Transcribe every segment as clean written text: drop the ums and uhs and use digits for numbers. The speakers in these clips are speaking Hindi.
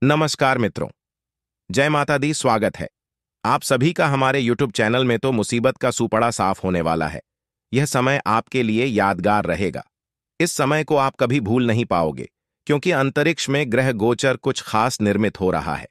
नमस्कार मित्रों। जय माता दी। स्वागत है आप सभी का हमारे YouTube चैनल में। तो मुसीबत का सुपड़ा साफ होने वाला है। यह समय आपके लिए यादगार रहेगा। इस समय को आप कभी भूल नहीं पाओगे, क्योंकि अंतरिक्ष में ग्रह गोचर कुछ खास निर्मित हो रहा है।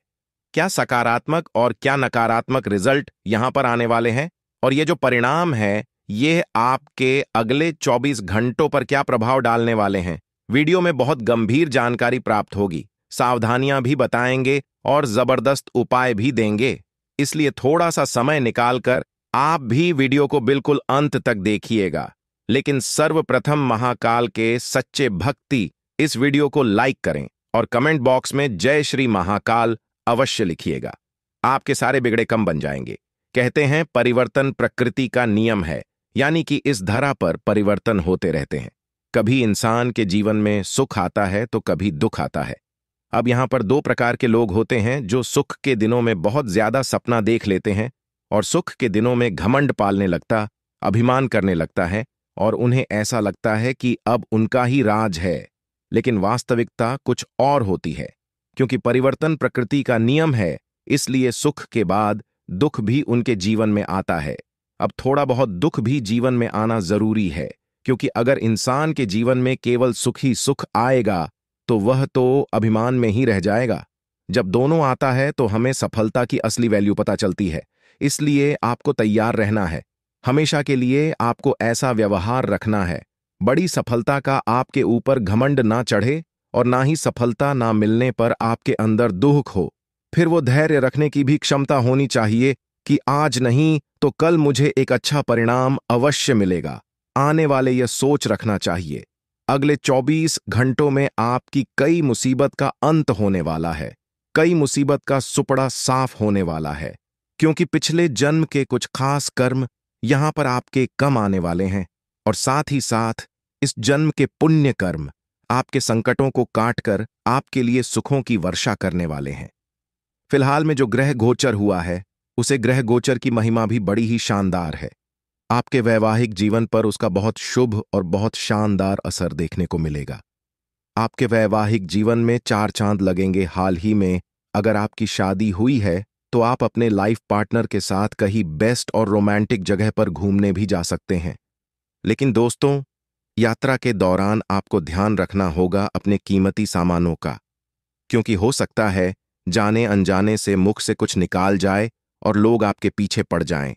क्या सकारात्मक और क्या नकारात्मक रिजल्ट यहां पर आने वाले हैं, और ये जो परिणाम है ये आपके अगले 24 घंटों पर क्या प्रभाव डालने वाले हैं। वीडियो में बहुत गंभीर जानकारी प्राप्त होगी, सावधानियां भी बताएंगे और जबरदस्त उपाय भी देंगे। इसलिए थोड़ा सा समय निकालकर आप भी वीडियो को बिल्कुल अंत तक देखिएगा। लेकिन सर्वप्रथम महाकाल के सच्चे भक्ति इस वीडियो को लाइक करें और कमेंट बॉक्स में जय श्री महाकाल अवश्य लिखिएगा। आपके सारे बिगड़े कम बन जाएंगे। कहते हैं परिवर्तन प्रकृति का नियम है, यानी कि इस धरा पर परिवर्तन होते रहते हैं। कभी इंसान के जीवन में सुख आता है तो कभी दुख आता है। अब यहां पर दो प्रकार के लोग होते हैं, जो सुख के दिनों में बहुत ज्यादा सपना देख लेते हैं और सुख के दिनों में घमंड पालने लगता, अभिमान करने लगता है और उन्हें ऐसा लगता है कि अब उनका ही राज है। लेकिन वास्तविकता कुछ और होती है। क्योंकि परिवर्तन प्रकृति का नियम है, इसलिए सुख के बाद दुख भी उनके जीवन में आता है। अब थोड़ा बहुत दुख भी जीवन में आना जरूरी है, क्योंकि अगर इंसान के जीवन में केवल सुख ही सुख आएगा तो वह तो अभिमान में ही रह जाएगा। जब दोनों आता है तो हमें सफलता की असली वैल्यू पता चलती है। इसलिए आपको तैयार रहना है। हमेशा के लिए आपको ऐसा व्यवहार रखना है, बड़ी सफलता का आपके ऊपर घमंड ना चढ़े और ना ही सफलता ना मिलने पर आपके अंदर दुख हो। फिर वो धैर्य रखने की भी क्षमता होनी चाहिए कि आज नहीं तो कल मुझे एक अच्छा परिणाम अवश्य मिलेगा। आने वाले यह सोच रखना चाहिए। अगले 24 घंटों में आपकी कई मुसीबत का अंत होने वाला है। कई मुसीबत का सुपड़ा साफ होने वाला है, क्योंकि पिछले जन्म के कुछ खास कर्म यहां पर आपके कम आने वाले हैं, और साथ ही साथ इस जन्म के पुण्य कर्म आपके संकटों को काटकर आपके लिए सुखों की वर्षा करने वाले हैं। फिलहाल में जो ग्रह गोचर हुआ है, उसे ग्रह गोचर की महिमा भी बड़ी ही शानदार है। आपके वैवाहिक जीवन पर उसका बहुत शुभ और बहुत शानदार असर देखने को मिलेगा। आपके वैवाहिक जीवन में 4 चांद लगेंगे। हाल ही में अगर आपकी शादी हुई है तो आप अपने लाइफ पार्टनर के साथ कहीं बेस्ट और रोमांटिक जगह पर घूमने भी जा सकते हैं। लेकिन दोस्तों, यात्रा के दौरान आपको ध्यान रखना होगा अपने कीमती सामानों का, क्योंकि हो सकता है जाने अनजाने से मुख से कुछ निकाल जाए और लोग आपके पीछे पड़ जाएं,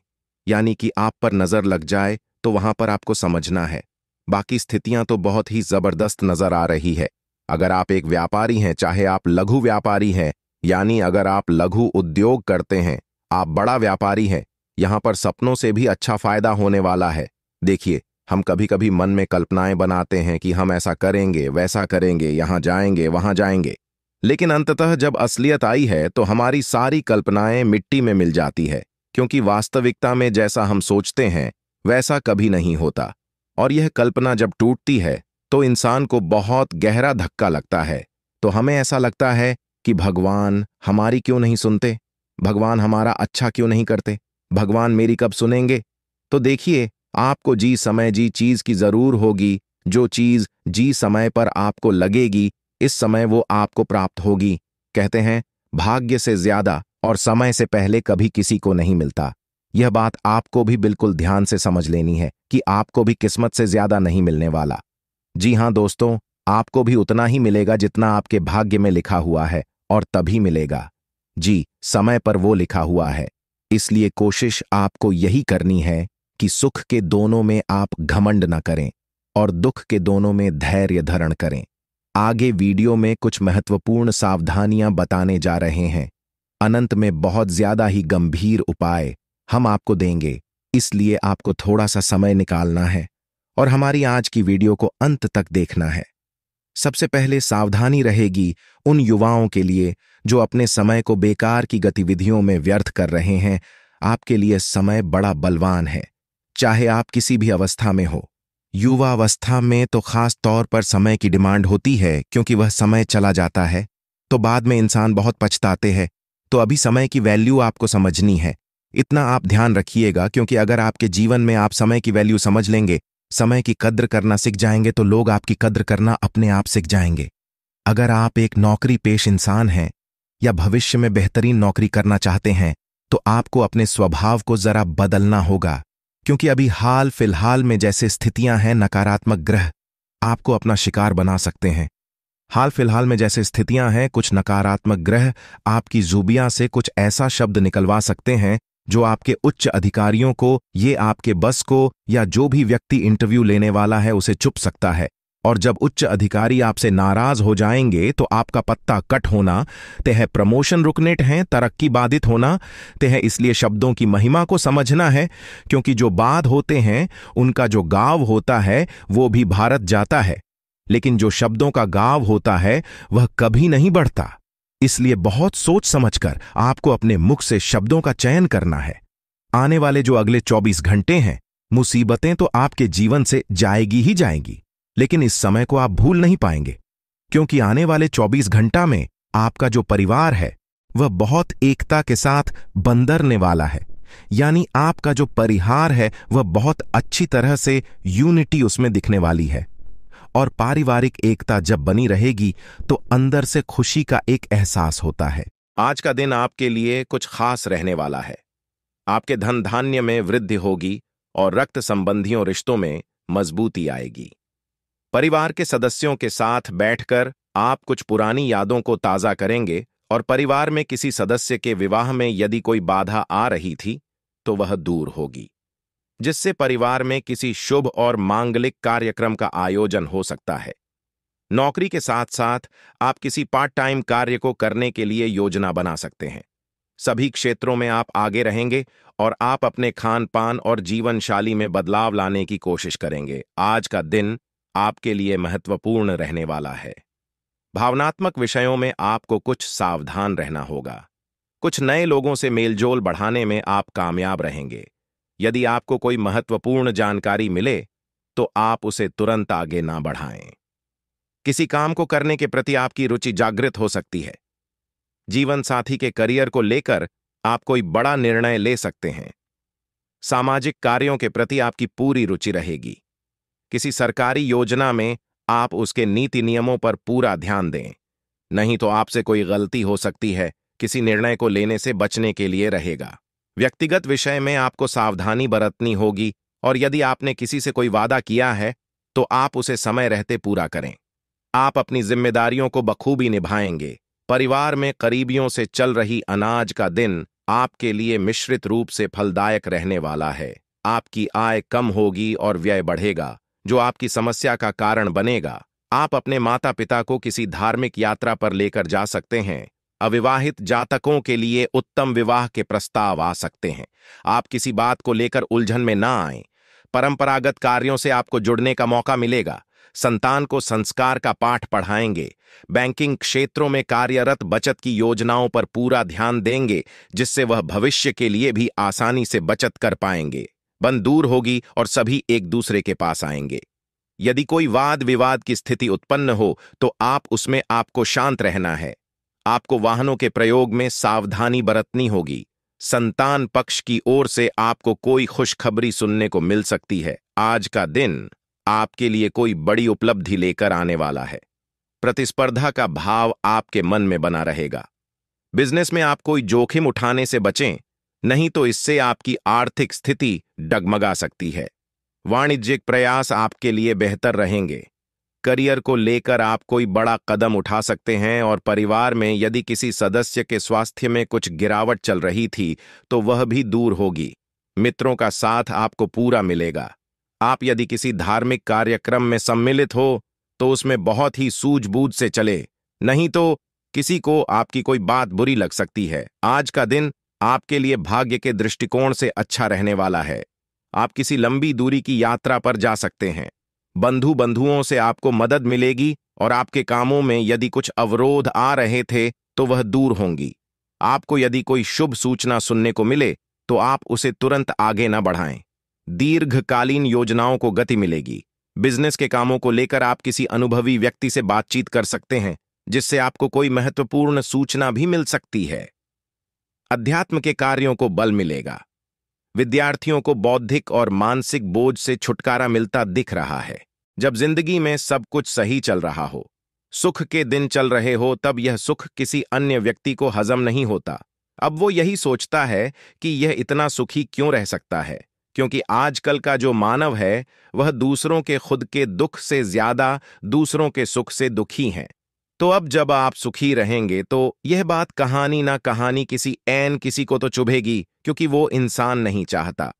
यानी कि आप पर नजर लग जाए। तो वहां पर आपको समझना है। बाकी स्थितियां तो बहुत ही जबरदस्त नजर आ रही है। अगर आप एक व्यापारी हैं, चाहे आप लघु व्यापारी हैं, यानी अगर आप लघु उद्योग करते हैं, आप बड़ा व्यापारी हैं, यहां पर सपनों से भी अच्छा फायदा होने वाला है। देखिए, हम कभी कभी मन में कल्पनाएं बनाते हैं कि हम ऐसा करेंगे, वैसा करेंगे, यहां जाएंगे, वहां जाएंगे। लेकिन अंततः जब असलियत आई है तो हमारी सारी कल्पनाएं मिट्टी में मिल जाती है, क्योंकि वास्तविकता में जैसा हम सोचते हैं वैसा कभी नहीं होता। और यह कल्पना जब टूटती है तो इंसान को बहुत गहरा धक्का लगता है। तो हमें ऐसा लगता है कि भगवान हमारी क्यों नहीं सुनते, भगवान हमारा अच्छा क्यों नहीं करते, भगवान मेरी कब सुनेंगे। तो देखिए, आपको जी समय जी चीज की जरूर होगी। जो चीज जी समय पर आपको लगेगी, इस समय वो आपको प्राप्त होगी। कहते हैं भाग्य से ज्यादा और समय से पहले कभी किसी को नहीं मिलता। यह बात आपको भी बिल्कुल ध्यान से समझ लेनी है कि आपको भी किस्मत से ज्यादा नहीं मिलने वाला। जी हां दोस्तों, आपको भी उतना ही मिलेगा जितना आपके भाग्य में लिखा हुआ है, और तभी मिलेगा। जी, समय पर वो लिखा हुआ है। इसलिए कोशिश आपको यही करनी है कि सुख के दोनों में आप घमंड न करें और दुख के दोनों में धैर्य धारण करें। आगे वीडियो में कुछ महत्वपूर्ण सावधानियां बताने जा रहे हैं। अनंत में बहुत ज्यादा ही गंभीर उपाय हम आपको देंगे, इसलिए आपको थोड़ा सा समय निकालना है और हमारी आज की वीडियो को अंत तक देखना है। सबसे पहले सावधानी रहेगी उन युवाओं के लिए जो अपने समय को बेकार की गतिविधियों में व्यर्थ कर रहे हैं। आपके लिए समय बड़ा बलवान है, चाहे आप किसी भी अवस्था में हो। युवा अवस्था में तो खास तौर पर समय की डिमांड होती है, क्योंकि वह समय चला जाता है तो बाद में इंसान बहुत पछताते हैं। तो अभी समय की वैल्यू आपको समझनी है। इतना आप ध्यान रखिएगा, क्योंकि अगर आपके जीवन में आप समय की वैल्यू समझ लेंगे, समय की कद्र करना सीख जाएंगे, तो लोग आपकी कद्र करना अपने आप सीख जाएंगे। अगर आप एक नौकरी पेश इंसान हैं या भविष्य में बेहतरीन नौकरी करना चाहते हैं तो आपको अपने स्वभाव को जरा बदलना होगा, क्योंकि अभी हाल फिलहाल में जैसे स्थितियां हैं, नकारात्मक ग्रह आपको अपना शिकार बना सकते हैं। हाल फिलहाल में जैसे स्थितियां हैं, कुछ नकारात्मक ग्रह आपकी जुबियां से कुछ ऐसा शब्द निकलवा सकते हैं जो आपके उच्च अधिकारियों को, ये आपके बस को या जो भी व्यक्ति इंटरव्यू लेने वाला है उसे चुप सकता है। और जब उच्च अधिकारी आपसे नाराज हो जाएंगे तो आपका पत्ता कट होना ते है, प्रमोशन रुकने हैं, तरक्की बाधित होना ते है। इसलिए शब्दों की महिमा को समझना है, क्योंकि जो बाद होते हैं उनका जो गाव होता है वो भी भारत जाता है, लेकिन जो शब्दों का गाव होता है वह कभी नहीं बढ़ता। इसलिए बहुत सोच समझकर आपको अपने मुख से शब्दों का चयन करना है। आने वाले जो अगले 24 घंटे हैं, मुसीबतें तो आपके जीवन से जाएगी ही जाएंगी, लेकिन इस समय को आप भूल नहीं पाएंगे, क्योंकि आने वाले 24 घंटा में आपका जो परिवार है वह बहुत एकता के साथ बंदरने वाला है। यानी आपका जो परिहार है वह बहुत अच्छी तरह से यूनिटी उसमें दिखने वाली है। और पारिवारिक एकता जब बनी रहेगी तो अंदर से खुशी का एक एहसास होता है। आज का दिन आपके लिए कुछ खास रहने वाला है। आपके धन धान्य में वृद्धि होगी और रक्त संबंधियों रिश्तों में मजबूती आएगी। परिवार के सदस्यों के साथ बैठकर आप कुछ पुरानी यादों को ताजा करेंगे और परिवार में किसी सदस्य के विवाह में यदि कोई बाधा आ रही थी तो वह दूर होगी, जिससे परिवार में किसी शुभ और मांगलिक कार्यक्रम का आयोजन हो सकता है। नौकरी के साथ साथ आप किसी पार्ट टाइम कार्य को करने के लिए योजना बना सकते हैं। सभी क्षेत्रों में आप आगे रहेंगे और आप अपने खान पान और जीवन शैली में बदलाव लाने की कोशिश करेंगे। आज का दिन आपके लिए महत्वपूर्ण रहने वाला है। भावनात्मक विषयों में आपको कुछ सावधान रहना होगा। कुछ नए लोगों से मेलजोल बढ़ाने में आप कामयाब रहेंगे। यदि आपको कोई महत्वपूर्ण जानकारी मिले तो आप उसे तुरंत आगे ना बढ़ाएं। किसी काम को करने के प्रति आपकी रुचि जागृत हो सकती है। जीवन साथी के करियर को लेकर आप कोई बड़ा निर्णय ले सकते हैं। सामाजिक कार्यों के प्रति आपकी पूरी रुचि रहेगी। किसी सरकारी योजना में आप उसके नीति नियमों पर पूरा ध्यान दें, नहीं तो आपसे कोई गलती हो सकती है। किसी निर्णय को लेने से बचने के लिए रहेगा। व्यक्तिगत विषय में आपको सावधानी बरतनी होगी और यदि आपने किसी से कोई वादा किया है तो आप उसे समय रहते पूरा करें। आप अपनी जिम्मेदारियों को बखूबी निभाएंगे। परिवार में करीबियों से चल रही अनाज का दिन आपके लिए मिश्रित रूप से फलदायक रहने वाला है। आपकी आय कम होगी और व्यय बढ़ेगा, जो आपकी समस्या का कारण बनेगा। आप अपने माता पिता को किसी धार्मिक यात्रा पर लेकर जा सकते हैं। अविवाहित जातकों के लिए उत्तम विवाह के प्रस्ताव आ सकते हैं। आप किसी बात को लेकर उलझन में ना आएं। परंपरागत कार्यों से आपको जुड़ने का मौका मिलेगा। संतान को संस्कार का पाठ पढ़ाएंगे। बैंकिंग क्षेत्रों में कार्यरत बचत की योजनाओं पर पूरा ध्यान देंगे, जिससे वह भविष्य के लिए भी आसानी से बचत कर पाएंगे। बंद दूर होगी और सभी एक दूसरे के पास आएंगे। यदि कोई वाद विवाद की स्थिति उत्पन्न हो तो आप उसमें आपको शांत रहना है। आपको वाहनों के प्रयोग में सावधानी बरतनी होगी। संतान पक्ष की ओर से आपको कोई खुशखबरी सुनने को मिल सकती है। आज का दिन आपके लिए कोई बड़ी उपलब्धि लेकर आने वाला है। प्रतिस्पर्धा का भाव आपके मन में बना रहेगा। बिजनेस में आप कोई जोखिम उठाने से बचें, नहीं तो इससे आपकी आर्थिक स्थिति डगमगा सकती है। वाणिज्यिक प्रयास आपके लिए बेहतर रहेंगे। करियर को लेकर आप कोई बड़ा कदम उठा सकते हैं और परिवार में यदि किसी सदस्य के स्वास्थ्य में कुछ गिरावट चल रही थी तो वह भी दूर होगी। मित्रों का साथ आपको पूरा मिलेगा। आप यदि किसी धार्मिक कार्यक्रम में सम्मिलित हो तो उसमें बहुत ही सूझबूझ से चले, नहीं तो किसी को आपकी कोई बात बुरी लग सकती है। आज का दिन आपके लिए भाग्य के दृष्टिकोण से अच्छा रहने वाला है। आप किसी लंबी दूरी की यात्रा पर जा सकते हैं। बंधुओं से आपको मदद मिलेगी और आपके कामों में यदि कुछ अवरोध आ रहे थे तो वह दूर होंगी। आपको यदि कोई शुभ सूचना सुनने को मिले तो आप उसे तुरंत आगे न बढ़ाएं। दीर्घकालीन योजनाओं को गति मिलेगी। बिजनेस के कामों को लेकर आप किसी अनुभवी व्यक्ति से बातचीत कर सकते हैं, जिससे आपको कोई महत्वपूर्ण सूचना भी मिल सकती है। अध्यात्म के कार्यों को बल मिलेगा। विद्यार्थियों को बौद्धिक और मानसिक बोझ से छुटकारा मिलता दिख रहा है। जब जिंदगी में सब कुछ सही चल रहा हो, सुख के दिन चल रहे हो तब यह सुख किसी अन्य व्यक्ति को हजम नहीं होता। अब वो यही सोचता है कि यह इतना सुखी क्यों रह सकता है, क्योंकि आजकल का जो मानव है वह दूसरों के खुद के दुख से ज्यादा दूसरों के सुख से दुखी हैं। तो अब जब आप सुखी रहेंगे तो यह बात कहानी ना कहानी किसी को तो चुभेगी, क्योंकि वो इंसान नहीं चाहता।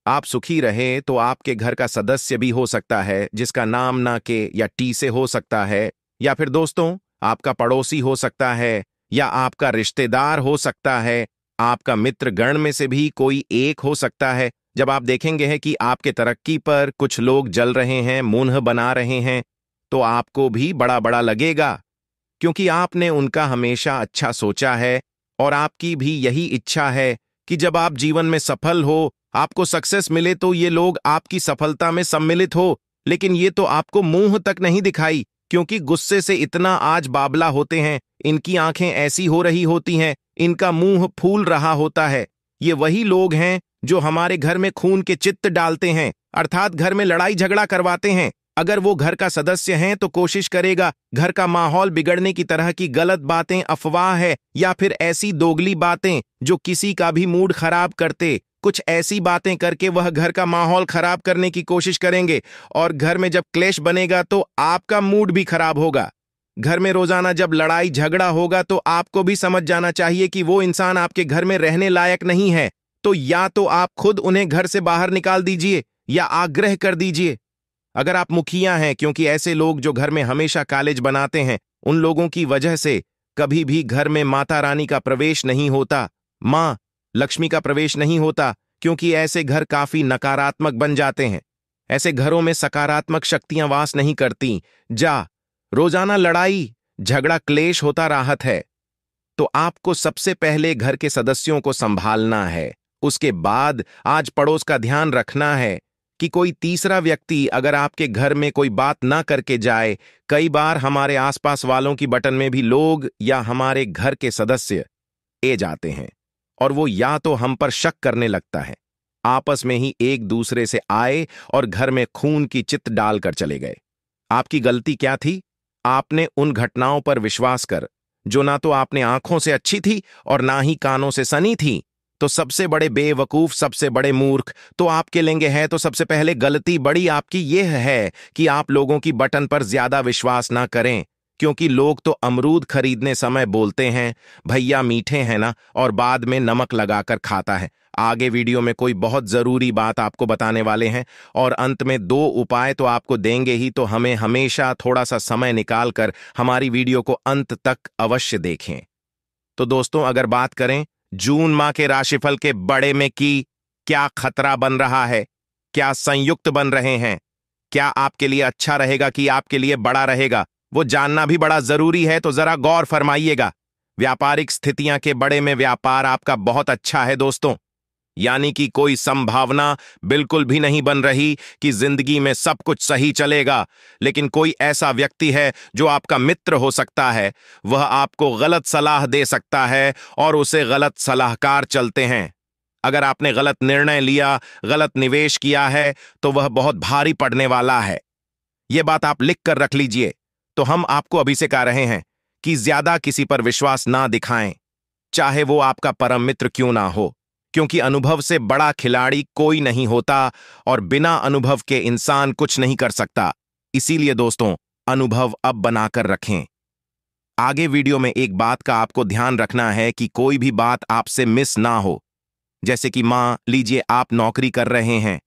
आप सुखी रहे तो आपके घर का सदस्य भी हो सकता है जिसका नाम ना के या टी से हो सकता है, या फिर दोस्तों आपका पड़ोसी हो सकता है, या आपका रिश्तेदार हो सकता है, आपका मित्र गण में से भी कोई एक हो सकता है। जब आप देखेंगे हैं कि आपके तरक्की पर कुछ लोग जल रहे हैं, मुंह बना रहे हैं, तो आपको भी बड़ा बड़ा लगेगा, क्योंकि आपने उनका हमेशा अच्छा सोचा है और आपकी भी यही इच्छा है कि जब आप जीवन में सफल हो, आपको सक्सेस मिले, तो ये लोग आपकी सफलता में सम्मिलित हो। लेकिन ये तो आपको मुंह तक नहीं दिखाई, क्योंकि गुस्से से इतना आज बाबला होते हैं, इनकी आंखें ऐसी हो रही होती हैं, इनका मुंह फूल रहा होता है। ये वही लोग हैं जो हमारे घर में खून के चित्त डालते हैं, अर्थात घर में लड़ाई झगड़ा करवाते हैं। अगर वो घर का सदस्य हैं तो कोशिश करेगा घर का माहौल बिगड़ने की तरह की गलत बातें, अफवाह है या फिर ऐसी दोगली बातें जो किसी का भी मूड खराब करते, कुछ ऐसी बातें करके वह घर का माहौल खराब करने की कोशिश करेंगे। और घर में जब क्लेश बनेगा तो आपका मूड भी खराब होगा। घर में रोजाना जब लड़ाई झगड़ा होगा तो आपको भी समझ जाना चाहिए कि वो इंसान आपके घर में रहने लायक नहीं है। तो या तो आप खुद उन्हें घर से बाहर निकाल दीजिए या आग्रह कर दीजिए। अगर आप मुखिया हैं, क्योंकि ऐसे लोग जो घर में हमेशा कॉलेज बनाते हैं, उन लोगों की वजह से कभी भी घर में माता रानी का प्रवेश नहीं होता, मां लक्ष्मी का प्रवेश नहीं होता, क्योंकि ऐसे घर काफी नकारात्मक बन जाते हैं। ऐसे घरों में सकारात्मक शक्तियां वास नहीं करती। रोजाना लड़ाई झगड़ा क्लेश होता राहत है। तो आपको सबसे पहले घर के सदस्यों को संभालना है, उसके बाद आज पड़ोस का ध्यान रखना है कि कोई तीसरा व्यक्ति अगर आपके घर में कोई बात ना करके जाए। कई बार हमारे आसपास वालों की बटन में भी लोग या हमारे घर के सदस्य ए जाते हैं और वो या तो हम पर शक करने लगता है, आपस में ही एक दूसरे से आए और घर में खून की चित डालकर चले गए। आपकी गलती क्या थी? आपने उन घटनाओं पर विश्वास कर जो ना तो आपने आंखों से अच्छी थी और ना ही कानों से सनी थी। तो सबसे बड़े बेवकूफ, सबसे बड़े मूर्ख तो आपके लेंगे हैं। तो सबसे पहले गलती बड़ी आपकी यह है कि आप लोगों की बटन पर ज्यादा विश्वास ना करें, क्योंकि लोग तो अमरूद खरीदने समय बोलते हैं भैया मीठे हैं ना, और बाद में नमक लगाकर खाता है। आगे वीडियो में कोई बहुत जरूरी बात आपको बताने वाले हैं और अंत में 2 उपाय तो आपको देंगे ही। तो हमें हमेशा थोड़ा सा समय निकालकर हमारी वीडियो को अंत तक अवश्य देखें। तो दोस्तों, अगर बात करें जून माह के राशिफल के बड़े में कि क्या खतरा बन रहा है, क्या संयुक्त बन रहे हैं, क्या आपके लिए अच्छा रहेगा कि आपके लिए बड़ा रहेगा, वो जानना भी बड़ा जरूरी है। तो जरा गौर फरमाइएगा। व्यापारिक स्थितियां के बड़े में व्यापार आपका बहुत अच्छा है दोस्तों, यानी कि कोई संभावना बिल्कुल भी नहीं बन रही कि जिंदगी में सब कुछ सही चलेगा। लेकिन कोई ऐसा व्यक्ति है जो आपका मित्र हो सकता है, वह आपको गलत सलाह दे सकता है और उसे गलत सलाहकार चलते हैं। अगर आपने गलत निर्णय लिया, गलत निवेश किया है तो वह बहुत भारी पड़ने वाला है। यह बात आप लिख कर रख लीजिए। तो हम आपको अभी से कह रहे हैं कि ज्यादा किसी पर विश्वास ना दिखाएं, चाहे वो आपका परम मित्र क्यों ना हो, क्योंकि अनुभव से बड़ा खिलाड़ी कोई नहीं होता और बिना अनुभव के इंसान कुछ नहीं कर सकता। इसीलिए दोस्तों, अनुभव अब बनाकर रखें। आगे वीडियो में एक बात का आपको ध्यान रखना है कि कोई भी बात आपसे मिस ना हो। जैसे कि मान लीजिए आप नौकरी कर रहे हैं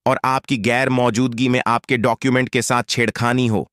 और आपकी गैर मौजूदगी में आपके डॉक्यूमेंट के साथ छेड़खानी हो।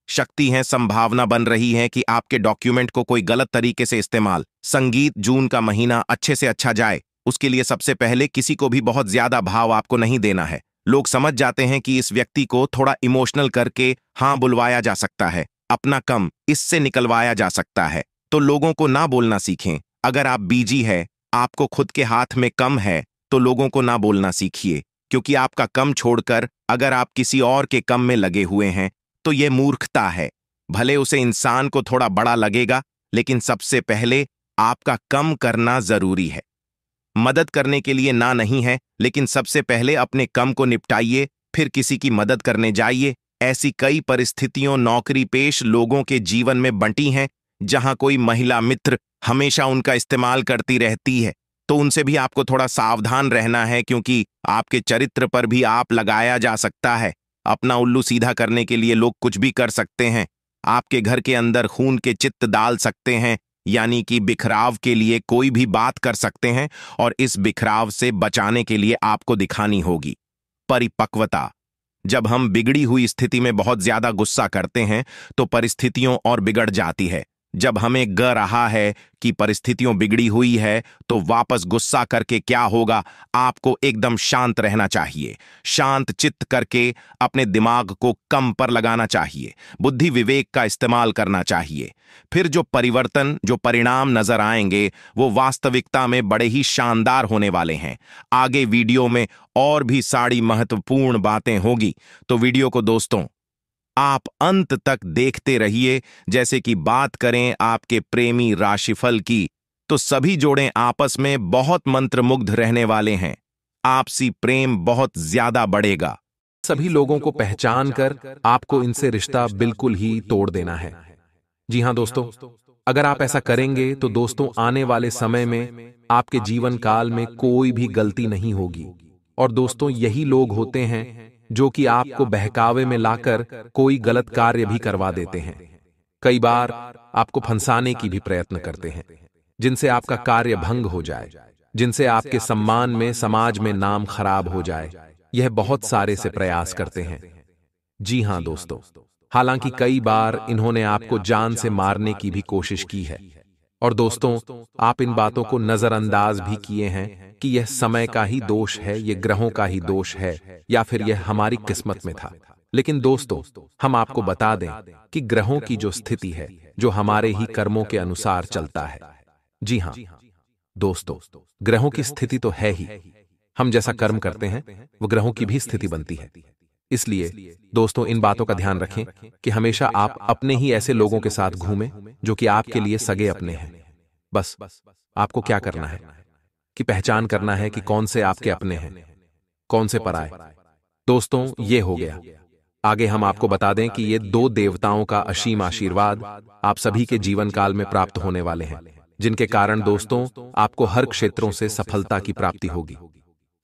शक्ति है, संभावना बन रही है कि आपके डॉक्यूमेंट को कोई गलत तरीके से इस्तेमाल। संगीत जून का महीना अच्छे से अच्छा जाए, उसके लिए सबसे पहले किसी को भी बहुत ज्यादा भाव आपको नहीं देना है। लोग समझ जाते हैं कि इस व्यक्ति को थोड़ा इमोशनल करके हाँ बुलवाया जा सकता है, अपना कम इससे निकलवाया जा सकता है। तो लोगों को ना बोलना सीखें। अगर आप बीजी है, आपको खुद के हाथ में कम है, तो लोगों को ना बोलना सीखिए, क्योंकि आपका कम छोड़कर अगर आप किसी और के कम में लगे हुए हैं तो यह मूर्खता है। भले उसे इंसान को थोड़ा बड़ा लगेगा, लेकिन सबसे पहले आपका कम करना जरूरी है। मदद करने के लिए ना नहीं है, लेकिन सबसे पहले अपने कम को निपटाइए, फिर किसी की मदद करने जाइए। ऐसी कई परिस्थितियों नौकरी पेश लोगों के जीवन में बंटी हैं जहां कोई महिला मित्र हमेशा उनका इस्तेमाल करती रहती है, तो उनसे भी आपको थोड़ा सावधान रहना है, क्योंकि आपके चरित्र पर भी आप लगाया जा सकता है। अपना उल्लू सीधा करने के लिए लोग कुछ भी कर सकते हैं। आपके घर के अंदर खून के चित्त डाल सकते हैं, यानी कि बिखराव के लिए कोई भी बात कर सकते हैं, और इस बिखराव से बचाने के लिए आपको दिखानी होगी परिपक्वता। जब हम बिगड़ी हुई स्थिति में बहुत ज्यादा गुस्सा करते हैं तो परिस्थितियों और बिगड़ जाती है। जब हमें ग रहा है कि परिस्थितियों बिगड़ी हुई है तो वापस गुस्सा करके क्या होगा, आपको एकदम शांत रहना चाहिए। शांत चित्त करके अपने दिमाग को कम पर लगाना चाहिए, बुद्धि विवेक का इस्तेमाल करना चाहिए। फिर जो परिवर्तन, जो परिणाम नजर आएंगे वो वास्तविकता में बड़े ही शानदार होने वाले हैं। आगे वीडियो में और भी सारी महत्वपूर्ण बातें होगी, तो वीडियो को दोस्तों आप अंत तक देखते रहिए। जैसे कि बात करें आपके प्रेमी राशिफल की, तो सभी जोड़े आपस में बहुत मंत्रमुग्ध रहने वाले हैं। आपसी प्रेम बहुत ज्यादा बढ़ेगा। सभी लोगों को पहचान कर आपको इनसे रिश्ता बिल्कुल ही तोड़ देना है। जी हां दोस्तों, अगर आप ऐसा करेंगे तो दोस्तों आने वाले समय में आपके जीवन काल में कोई भी गलती नहीं होगी। और दोस्तों यही लोग होते हैं जो कि आपको बहकावे में लाकर कोई गलत कार्य भी करवा देते हैं। कई बार आपको फंसाने की भी प्रयत्न करते हैं, जिनसे आपका कार्य भंग हो जाए, जिनसे आपके सम्मान में समाज में नाम खराब हो जाए। यह बहुत सारे से प्रयास करते हैं। जी हां दोस्तों, हालांकि कई बार इन्होंने आपको जान से मारने की भी कोशिश की है। और दोस्तों आप इन बातों को नजरअंदाज भी किए हैं कि यह समय का ही दोष है, यह ग्रहों का ही दोष है, या फिर यह हमारी किस्मत में था। लेकिन दोस्तों हम आपको बता दें कि ग्रहों की जो स्थिति है जो हमारे ही कर्मों के अनुसार चलता है। जी हां दोस्तों, ग्रहों की स्थिति तो है ही, हम जैसा कर्म करते हैं वो ग्रहों की भी स्थिति बनती है। इसलिए दोस्तों इन बातों का ध्यान रखें कि हमेशा आप अपने ही ऐसे लोगों के साथ घूमें जो कि आपके लिए सगे अपने हैं। बस आपको क्या करना है कि पहचान करना है कि कौन से आपके अपने हैं, कौन से पराए। दोस्तों ये हो गया। आगे हम आपको बता दें कि ये दो देवताओं का असीम आशीर्वाद आप सभी के जीवन काल में प्राप्त होने वाले हैं, जिनके कारण दोस्तों आपको हर क्षेत्रों से सफलता की प्राप्ति होगी।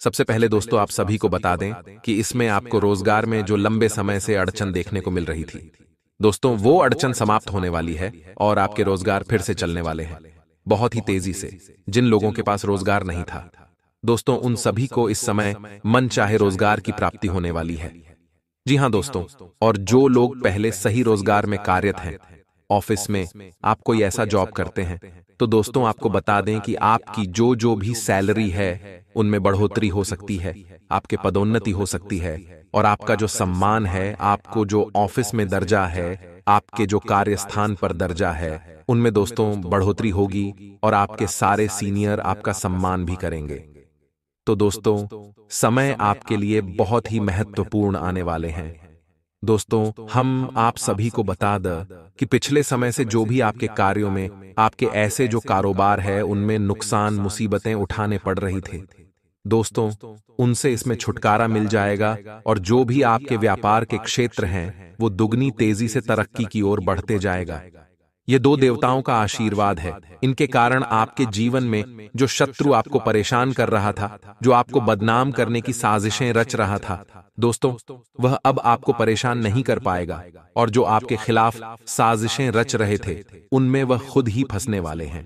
सबसे पहले दोस्तों आप सभी को बता दें कि इसमें आपको रोजगार में जो लंबे समय से अड़चन देखने को मिल रही थी, दोस्तों वो अड़चन समाप्त होने वाली है और आपके रोजगार फिर से चलने वाले हैं बहुत ही तेजी से। जिन लोगों के पास रोजगार नहीं था दोस्तों, उन सभी को इस समय मन चाहे रोजगार की प्राप्ति होने वाली है। जी हां दोस्तों, और जो लोग पहले सही रोजगार में कार्यरत हैं, ऑफिस में आप कोई ऐसा जॉब करते हैं, तो दोस्तों आपको बता दें कि आपकी जो भी सैलरी है उनमें बढ़ोतरी हो सकती है, आपके पदोन्नति हो सकती है, और आपका जो सम्मान है, आपको जो ऑफिस में दर्जा है, आपके जो कार्यस्थान पर दर्जा है, उनमें दोस्तों बढ़ोतरी होगी और आपके सारे सीनियर आपका सम्मान भी करेंगे। तो दोस्तों समय आपके लिए बहुत ही महत्वपूर्ण आने वाले हैं। दोस्तों हम आप सभी को बता दें कि पिछले समय से जो भी आपके कार्यों में, आपके ऐसे जो कारोबार है उनमें नुकसान मुसीबतें उठाने पड़ रही थे, दोस्तों उनसे इसमें छुटकारा मिल जाएगा। और जो भी आपके व्यापार के क्षेत्र हैं वो दुगनी तेजी से तरक्की की ओर बढ़ते जाएगा। ये दो देवताओं का आशीर्वाद है। इनके कारण आपके जीवन में जो शत्रु आपको परेशान कर रहा था, जो आपको बदनाम करने की साजिशें रच रहा था, दोस्तों वह अब आपको परेशान नहीं कर पाएगा। और जो आपके खिलाफ साजिशें रच रहे थे उनमें वह खुद ही फंसने वाले हैं।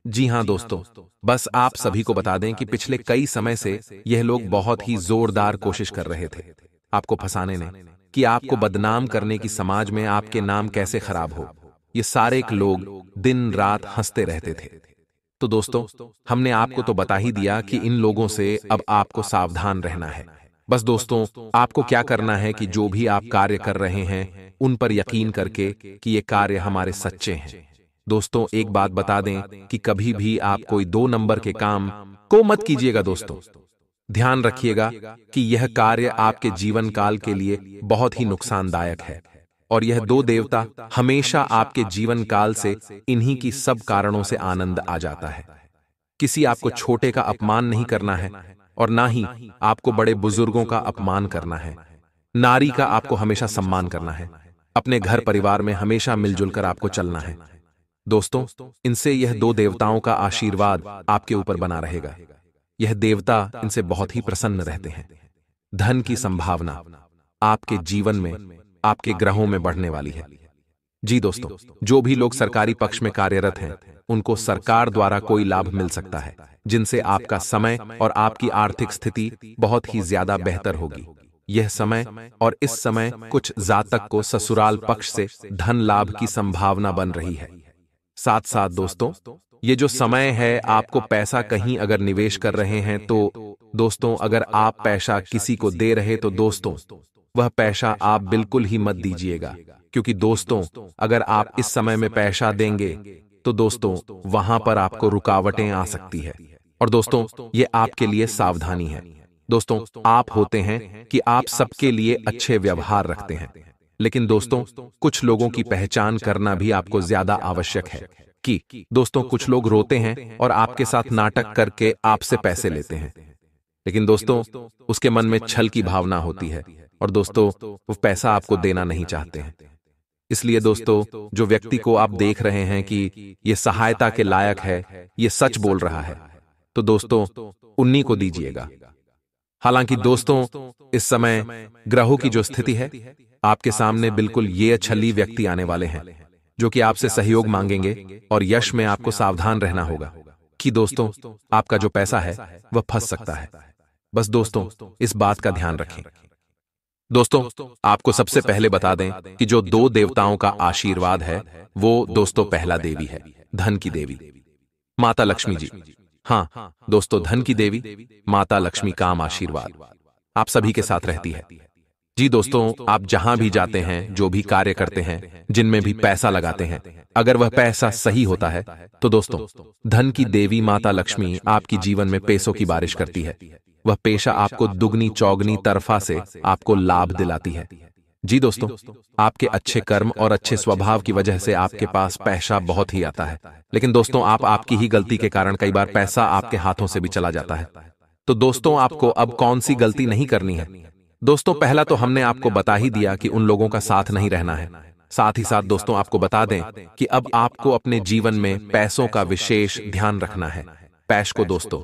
जी हां दोस्तों, बस आप सभी को बता दें कि पिछले कई समय से यह लोग बहुत ही जोरदार कोशिश कर रहे थे आपको फंसाने ने, कि आपको बदनाम करने की, समाज में आपके नाम कैसे खराब हो। ये सारे लोग दिन रात हंसते रहते थे। तो दोस्तों हमने आपको तो बता ही दिया कि इन लोगों से अब आपको सावधान रहना है। बस दोस्तों आपको क्या करना है कि जो भी आप कार्य कर रहे हैं उन पर यकीन करके कि ये कार्य हमारे सच्चे हैं। दोस्तों एक बात बता दें कि कभी भी आप कोई 2 नंबर के काम को मत कीजिएगा। दोस्तों ध्यान रखिएगा कि यह कार्य आपके जीवन काल के लिए बहुत ही नुकसानदायक है, और यह 2 देवता हमेशा आपके जीवन काल से इन्हीं की सब कारणों से आनंद आ जाता है। किसी आपको छोटे का अपमान नहीं करना है और ना ही आपको बड़े बुजुर्गों का अपमान करना है। नारी का आपको हमेशा सम्मान करना है। अपने घर परिवार में हमेशा मिलजुल कर आपको चलना है। दोस्तों, इनसे यह दो देवताओं का आशीर्वाद आपके ऊपर बना रहेगा। यह देवता इनसे बहुत ही प्रसन्न रहते हैं। धन की संभावना आपके जीवन में, आपके ग्रहों में बढ़ने वाली है। जी दोस्तों, जो भी लोग सरकारी पक्ष में कार्यरत हैं, उनको सरकार द्वारा कोई लाभ मिल सकता है, जिनसे आपका समय और आपकी आर्थिक स्थिति बहुत ही ज्यादा बेहतर होगी। यह समय और इस समय कुछ जातक को ससुराल पक्ष से धन लाभ की संभावना बन रही है। साथ साथ दोस्तों, ये जो समय है, आपको पैसा कहीं अगर निवेश कर रहे हैं तो दोस्तों, अगर आप पैसा किसी को दे रहे तो दोस्तों, वह पैसा आप बिल्कुल ही मत दीजिएगा, क्योंकि दोस्तों, अगर आप इस समय में पैसा देंगे तो दोस्तों, वहां पर आपको रुकावटें आ सकती है। और दोस्तों, ये आपके लिए सावधानी है। दोस्तों, आप होते हैं कि आप सबके लिए अच्छे व्यवहार रखते हैं, लेकिन दोस्तों, कुछ लोगों की पहचान करना भी आपको ज्यादा आवश्यक है कि दोस्तों, कुछ लोग रोते हैं और आपके साथ नाटक करके आपसे पैसे लेते हैं, लेकिन दोस्तों, उसके मन में छल की भावना होती है और दोस्तों, वो पैसा आपको देना नहीं चाहते हैं। इसलिए दोस्तों, जो व्यक्ति को आप देख रहे हैं कि ये सहायता के लायक है, ये सच बोल रहा है, तो दोस्तों, उन्हीं को दीजिएगा। हालांकि दोस्तों, इस समय ग्रहों की जो स्थिति है, आपके सामने बिल्कुल ये छली व्यक्ति आने वाले हैं, जो कि आपसे सहयोग मांगेंगे और यश में आपको सावधान रहना होगा कि दोस्तों, आपका जो पैसा है वह फंस सकता है। बस दोस्तों, इस बात का ध्यान रखें। दोस्तों, आपको सबसे पहले बता दें कि जो दो देवताओं का आशीर्वाद है, वो दोस्तों पहला देवी है, धन की देवी माता लक्ष्मी जी। हाँ दोस्तों, धन की देवी माता लक्ष्मी का आशीर्वाद आप सभी के साथ रहती है। जी दोस्तों, आप जहां भी जाते हैं, जो भी कार्य करते हैं, जिनमें भी पैसा लगाते हैं, अगर वह पैसा सही होता है तो दोस्तों, धन की देवी माता लक्ष्मी आपकी जीवन में पैसों की बारिश करती है। वह पेशा आपको दुगनी चौगनी तरफा से आपको लाभ दिलाती है। जी दोस्तों, आपके अच्छे कर्म और अच्छे स्वभाव की वजह से आपके पास पैसा बहुत ही आता है, लेकिन दोस्तों, आपकी ही गलती के कारण कई बार पैसा आपके हाथों से भी चला जाता है। तो दोस्तों, आपको अब कौन सी गलती नहीं करनी है? दोस्तों, पहला तो हमने आपको बता ही दिया कि उन लोगों का साथ नहीं रहना है। साथ ही साथ दोस्तों, आपको बता दें कि अब आपको अपने जीवन में पैसों का विशेष ध्यान रखना है। पैश को दोस्तों,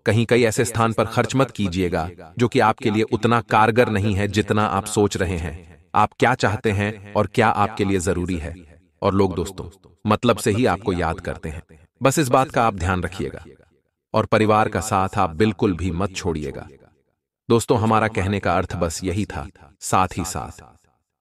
कई ऐसे स्थान पर खर्च मत कीजिएगा जो कि आपके लिए उतना कारगर नहीं है जितना आप सोच रहे हैं। आप क्या चाहते हैं और क्या आपके लिए जरूरी है, और लोग दोस्तों मतलब से ही आपको याद करते हैं। बस इस बात का आप ध्यान रखिएगा और परिवार का साथ आप बिल्कुल भी मत छोड़िएगा। दोस्तों, हमारा कहने का अर्थ बस यही था। साथ ही साथ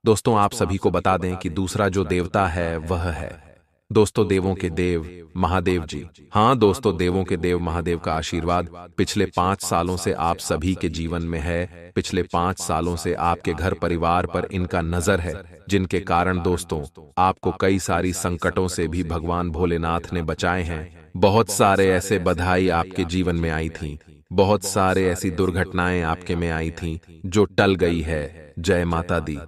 दोस्तों, आप सभी को बता दें कि दूसरा जो देवता है वह है दोस्तों देवों के देव महादेव जी। हाँ दोस्तों, देवों के देव महादेव का आशीर्वाद पिछले 5 सालों से आप सभी के जीवन में है। पिछले 5 सालों से आपके घर परिवार पर इनका नजर है, जिनके कारण दोस्तों, आपको कई सारी संकटों से भी भगवान भोलेनाथ ने बचाए हैं। बहुत सारे ऐसे बधाई आपके जीवन में आई थी, बहुत सारे ऐसी दुर्घटनाएं आपके में आई थी जो टल गई है। जय माता दी।